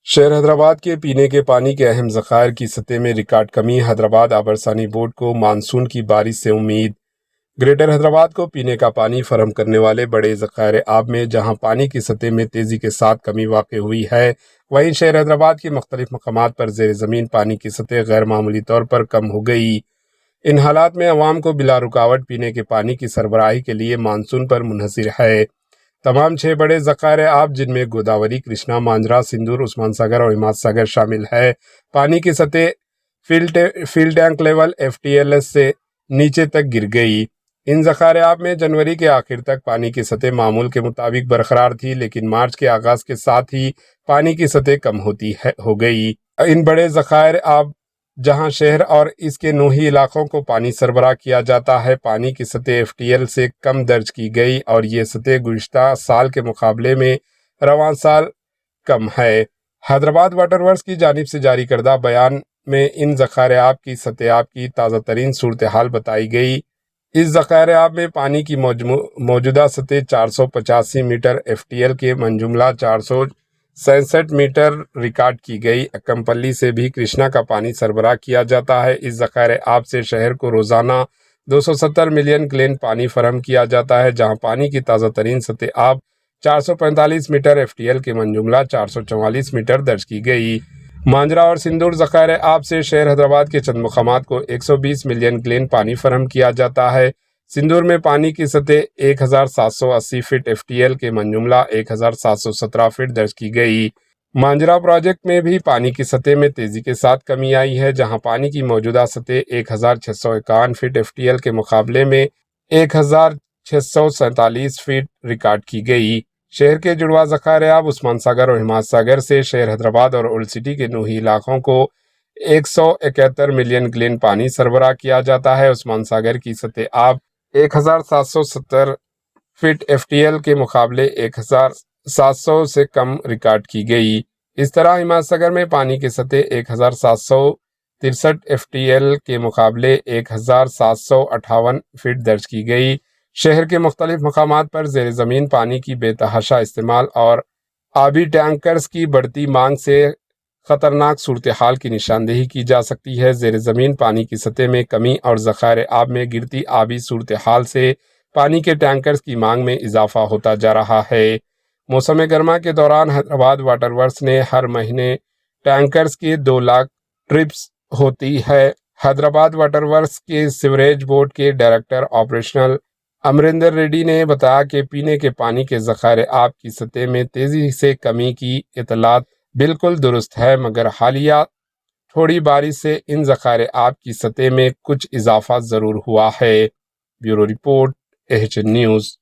شہر حیدرآباد کے پینے کے پانی کے اہم ذخائر کی سطح میں ریکارڈ کمی۔ حیدرآباد آبرسانی بورڈ کو مانسون کی بارش سے امید۔ گریٹر حیدرآباد کو پینے کا پانی فراہم کرنے والے بڑے ذخائر آب میں جہاں پانی کی سطح میں تیزی کے ساتھ کمی واقع ہوئی ہے، وہیں شہر حیدرآباد کے مختلف مقامات پر زیر زمین پانی کی سطح غیر معمولی طور پر کم ہو گئی۔ ان حالات میں عوام کو بلا رکاوٹ پینے کے پانی کی سربراہی کے لیے مانسون پر منحصر ہے۔ تمام 6 بڑے ذخائر آب جن میں گوداوری، کرشنا، مانجرا، سندور، عثمان ساگر اور ہمات ساگر شامل ہے، پانی کی سطح فل ٹینک لیول FTLS سے نیچے تک گر گئی۔ ان ذخائر آب میں جنوری کے آخر تک پانی کی سطح معمول کے مطابق برقرار تھی، لیکن مارچ کے آغاز کے ساتھ ہی پانی کی سطح کم ہو گئی۔ ان بڑے ذخائر آب جہاں شہر اور اس کے نوحی علاقوں کو پانی سربراہ کیا جاتا ہے، پانی کی سطح FTL سے کم درج کی گئی اور یہ سطح گزشتہ سال کے مقابلے میں رواں سال کم ہے۔ حیدرآباد واٹر ورکس کی جانب سے جاری کردہ بیان میں ان ذخائر آب کی سطح آب کی تازہ ترین صورتحال بتائی گئی۔ اس ذخائر آب میں پانی کی موجودہ سطح 485 میٹر FTL کے منجملہ 467 میٹر ریکارڈ کی گئی۔ اکمپلی سے بھی کرشنا کا پانی سربراہ کیا جاتا ہے۔ اس ذخائر آب سے شہر کو روزانہ 270 ملین گیلن پانی فراہم کیا جاتا ہے، جہاں پانی کی تازہ ترین سطح آب 445 میٹر FTL کے منجملہ 444 میٹر درج کی گئی۔ مانجرا اور سندور ذخائر آب سے شہر حیدرآباد کے چند مقامات کو 120 ملین گیلن پانی فراہم کیا جاتا ہے۔ سندور میں پانی کی سطح 1780 فٹ FTL کے منجملہ 1717 فٹ درج کی گئی۔ مانجرا پروجیکٹ میں بھی پانی کی سطح میں تیزی کے ساتھ کمی آئی ہے، جہاں پانی کی موجودہ سطح 1651 فٹ FTL کے مقابلے میں 1647 فٹ ریکارڈ کی گئی۔ شہر کے جڑواں ذخائر آب عثمان ساگر اور ہمات ساگر سے شہر حیدرآباد اور اولڈ سٹی کے نوحی علاقوں کو 171 ملین گیلن پانی سربراہ کیا جاتا ہے۔ عثمان ساگر کی سطح آب 1770 فٹ FTL کے مقابلے 1700 سے کم ریکارڈ کی گئی۔ اس طرح ہمات ساگر میں پانی کی سطح 1763 FTL کے مقابلے 1758 فٹ درج کی گئی۔ شہر کے مختلف مقامات پر زیر زمین پانی کی بے تحاشا استعمال اور آبی ٹینکرز کی بڑھتی مانگ سے خطرناک صورتحال کی نشاندہی کی جا سکتی ہے۔ زیر زمین پانی کی سطح میں کمی اور ذخائر آب میں گرتی آبی صورتحال سے پانی کے ٹینکرز کی مانگ میں اضافہ ہوتا جا رہا ہے۔ موسم گرما کے دوران حیدرآباد واٹر ورکس نے ہر مہینے ٹینکرز کے 2 لاکھ ٹرپس ہوتی ہے۔ حیدرآباد واٹر ورکس کے سیوریج بورڈ کے ڈائریکٹر آپریشنل امریندر ریڈی نے بتایا کہ پینے کے پانی کے ذخائر آب کی سطح میں تیزی سے کمی کی اطلاعات بالکل درست ہے، مگر حالیہ تھوڑی بارش سے ان ذخائر آب کی سطح میں کچھ اضافہ ضرور ہوا ہے۔ Bureau report, AHN news.